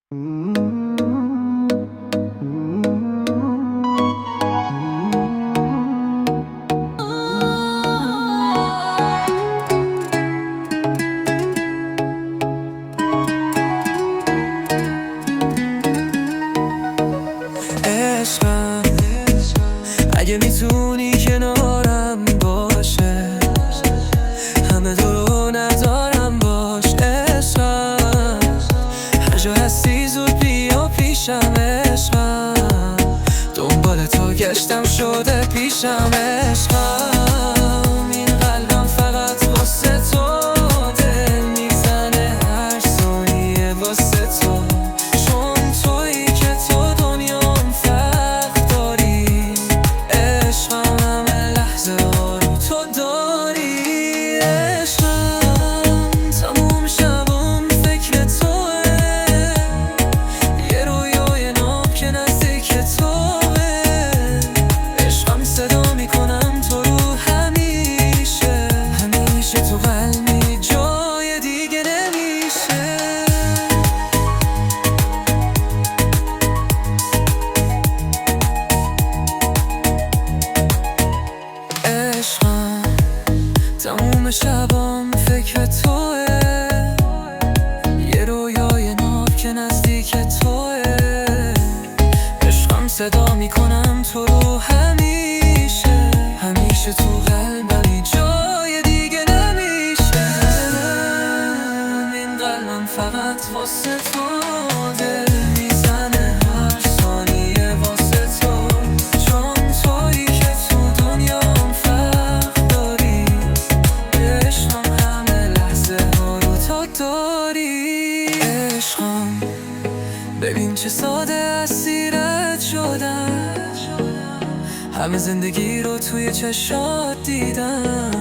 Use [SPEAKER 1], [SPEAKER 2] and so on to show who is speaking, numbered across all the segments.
[SPEAKER 1] عشقم اگه میتونی کنارم باشه، همه دورو ندارم باش. عشقم هر جا هستی زود بیا پیشم. عشقم دنبال تو گشتم شده پیشم. عشقم این قلبم فقط واسه تو دل میزنه هر ثانیه واسه تو، چون تویی که تو دنیام فرق داری. عشقم همه لحظه ها رو تو داری. عشقم تموم شبم فکر توه، یه رویای ناب که نزدیک توه. عشقم صدا میکنم تو رو همیشه، همیشه تو قلبی جای دیگه نمیشه. عشقم تموم شبام فکر توه، یه رویای ناب که نزدیک توه. عشقم صدا میکنم تو رو همیشه، همیشه تو قلبم جای دیگه نمیشه. این قلبم فقط واسه تو دل میزنه هر ثانیه واسه تو، چون تویی که تو دنیام فرق داری. عشقم همه لحظه ها رو تو داری. عشقم ببین چه ساده اسیرت شدم، همه زندگی رو توی چشات دیدم.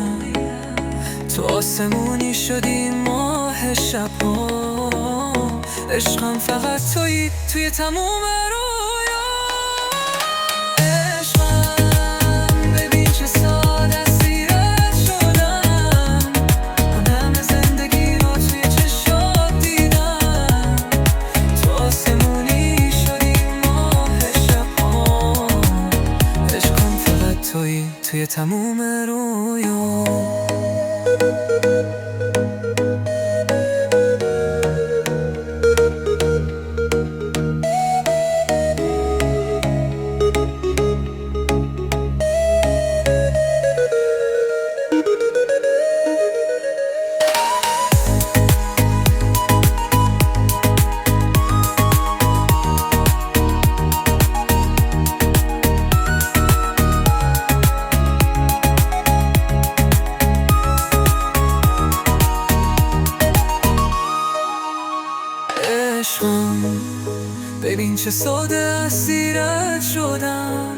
[SPEAKER 1] تو آسمونی شدی ماه شب‌ها. عشقم فقط توی تموم رویا. عشقم ببین چه ساده اسیرت شدم، همه زندگی رو توی چشات دیدم. تو آسمونی شدی ماه شب‌ها. عشقم فقط توی تموم رویا. عشقم ببین چه ساده اسیرت شدم،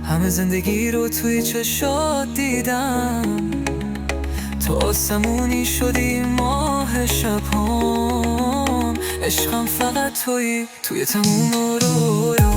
[SPEAKER 1] همه زندگی رو توی چشات دیدم. تو آسمونی شدی ماه شب‌هام. عشقم فقط توی تموم رویا.